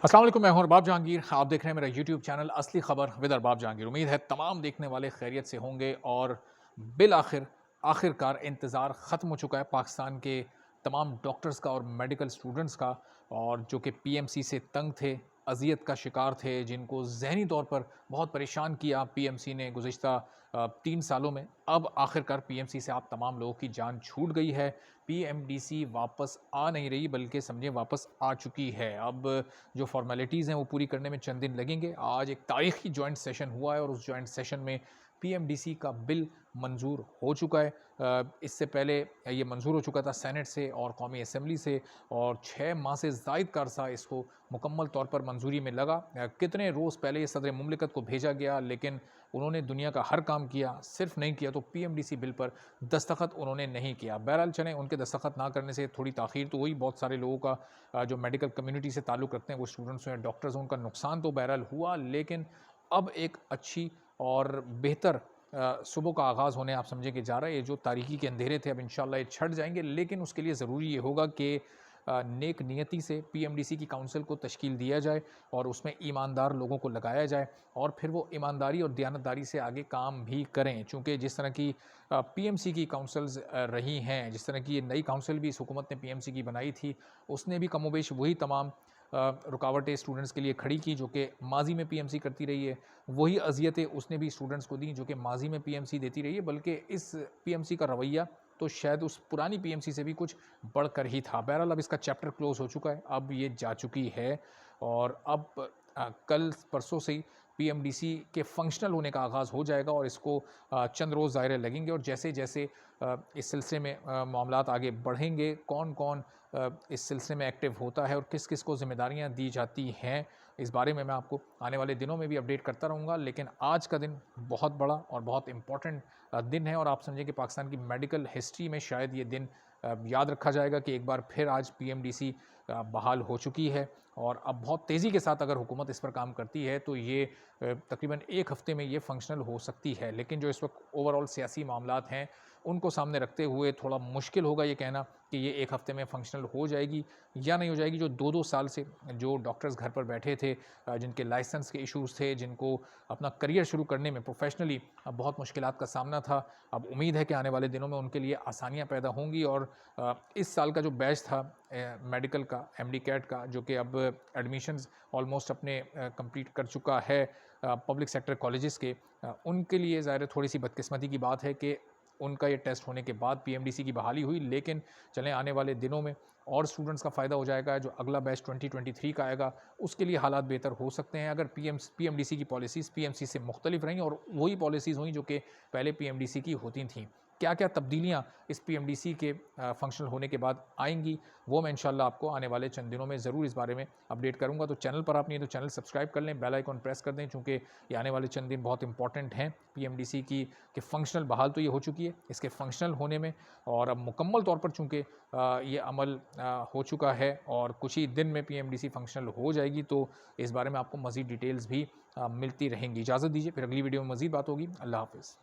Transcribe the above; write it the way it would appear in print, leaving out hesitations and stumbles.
अस्सलाम वालेकुम, मैं हूं अरबाब जहांगीर। आप देख रहे हैं मेरा यूट्यूब चैनल असली खबर विद अरबाब जहांगीर। उम्मीद है तमाम देखने वाले खैरियत से होंगे और बिल आखिरकार इंतज़ार ख़त्म हो चुका है पाकिस्तान के तमाम डॉक्टर्स का और मेडिकल स्टूडेंट्स का, और जो कि पीएमसी से तंग थे, अज़ियत का शिकार थे, जिनको ज़हनी तौर पर बहुत परेशान किया पीएमसी ने गुज़िश्ता 3 सालों में। अब आखिरकार पीएमसी से आप तमाम लोगों की जान छूट गई है। पीएमडीसी वापस आ नहीं रही, बल्कि समझिए वापस आ चुकी है। अब जो फ़ॉर्मेलिटीज़ हैं वो पूरी करने में चंद दिन लगेंगे। आज एक तारीख़ी जॉइंट सेशन हुआ है और उस जॉइंट सेशन में पीएमडीसी का बिल मंज़ूर हो चुका है। इससे पहले ये मंज़ूर हो चुका था सेनेट से और कौमी असम्बली से, और 6 माह से ज़ायद का अरसा इसको मुकम्मल तौर पर मंजूरी में लगा। कितने रोज़ पहले ये सदर मुमलिकत को भेजा गया, लेकिन उन्होंने दुनिया का हर काम किया, सिर्फ नहीं किया तो पीएमडीसी बिल पर दस्तखत उन्होंने नहीं किया। बहरहाल चलें, उनके दस्तखत ना करने से थोड़ी ताख़ीर तो हुई। बहुत सारे लोगों का जो मेडिकल कम्युनिटी से ताल्लुक़ रखते हैं, वो स्टूडेंट्स हैं, डॉक्टर्स हैं, उनका नुकसान तो बहरहाल हुआ, लेकिन अब एक अच्छी और बेहतर सुबह का आगाज़ होने आप समझें कि जा रहा है। ये जो तारीकी के अंधेरे थे अब इंशाल्लाह ये छट जाएँगे, लेकिन उसके लिए ज़रूरी ये होगा कि नेक नियति से पीएमडीसी की काउंसिल को तश्कील दिया जाए और उसमें ईमानदार लोगों को लगाया जाए, और फिर वो ईमानदारी और दयानतदारी से आगे काम भी करें। चूँकि जिस तरह की पीएमसी की काउंसिल्स रही हैं, जिस तरह की ये नई काउंसिल भी इस हुकूमत ने पीएमसी की बनाई थी, उसने भी कमोबेश वही तमाम रुकावटें स्टूडेंट्स के लिए खड़ी की जो कि माज़ी में पीएमसी करती रही है। वही अज़ियतें उसने भी स्टूडेंट्स को दी जो कि माज़ी में पीएमसी देती रही है, बल्कि इस पीएमसी का रवैया तो शायद उस पुरानी पीएमसी से भी कुछ बढ़कर ही था। बहरहाल अब इसका चैप्टर क्लोज़ हो चुका है, अब ये जा चुकी है, और अब कल परसों से ही पीएमडीसी के फंक्शनल होने का आगाज़ हो जाएगा, और इसको चंद रोज़ दायरे लगेंगे, और जैसे-जैसे इस सिलसिले में मामलात आगे बढ़ेंगे, कौन-कौन इस सिलसिले में एक्टिव होता है और किस-किस को ज़िम्मेदारियाँ दी जाती हैं, इस बारे में मैं आपको आने वाले दिनों में भी अपडेट करता रहूँगा। लेकिन आज का दिन बहुत बड़ा और बहुत इम्पोर्टेंट दिन है, और आप समझें कि पाकिस्तान की मेडिकल हिस्ट्री में शायद ये दिन याद रखा जाएगा कि एक बार फिर आज पीएमडीसी बहाल हो चुकी है, और अब बहुत तेज़ी के साथ अगर हुकूमत इस पर काम करती है तो ये तकरीबन 1 हफ़्ते में ये फंक्शनल हो सकती है। लेकिन जो इस वक्त ओवरऑल सियासी मामलात हैं, उनको सामने रखते हुए थोड़ा मुश्किल होगा ये कहना कि ये 1 हफ़्ते में फंक्शनल हो जाएगी या नहीं हो जाएगी। जो 2-2 साल से जो डॉक्टर्स घर पर बैठे थे, जिनके लाइसेंस के इश्यूज़ थे, जिनको अपना करियर शुरू करने में प्रोफ़ेशनली बहुत मुश्किलात का सामना था, अब उम्मीद है कि आने वाले दिनों में उनके लिए आसानियाँ पैदा होंगी, और इस साल का जो बैच था मेडिकल का, एमडी कैट का, जो कि अब एडमिशन्स ऑलमोस्ट अपने कंप्लीट कर चुका है पब्लिक सेक्टर कॉलेजेस के, उनके लिए ज़ाहिर थोड़ी-सी बदकिस्मती की बात है कि उनका ये टेस्ट होने के बाद पीएमडीसी की बहाली हुई। लेकिन चलें, आने वाले दिनों में और स्टूडेंट्स का फ़ायदा हो जाएगा। जो अगला बैच 2023 का आएगा, उसके लिए हालात बेहतर हो सकते हैं अगर पीएमडीसी की पॉलिसीज़ पीएमसी से मुख्तलिफ रहीं और वही पॉलिसीज़ हुई जो कि पहले पीएमडीसी की होती थीं। क्या-क्या तब्दीलियाँ इस पीएमडीसी के फंक्शनल होने के बाद आएँगी, वो मैं इंशाल्लाह आपको आने वाले चंद दिनों में ज़रूर इस बारे में अपडेट करूँगा। तो चैनल पर आप नहीं है तो चैनल सब्सक्राइब कर लें, बेल आइकन प्रेस कर दें, चूँकि ये आने वाले चंद दिन बहुत इंपॉर्टेंट हैं पीएमडीसी की कि फंक्शनल बहाल तो ये हो चुकी है, इसके फंक्शनल होने में, और अब मुकम्मल तौर पर चूँकि ये अमल हो चुका है और कुछ ही दिन में पीएमडीसी फंक्शनल हो जाएगी, तो इस बारे में आपको मज़ीद डिटेल्स भी मिलती रहेंगी। इजाज़त दीजिए, फिर अगली वीडियो में मज़ीद बात होगी। अल्लाह हाफ़िज़।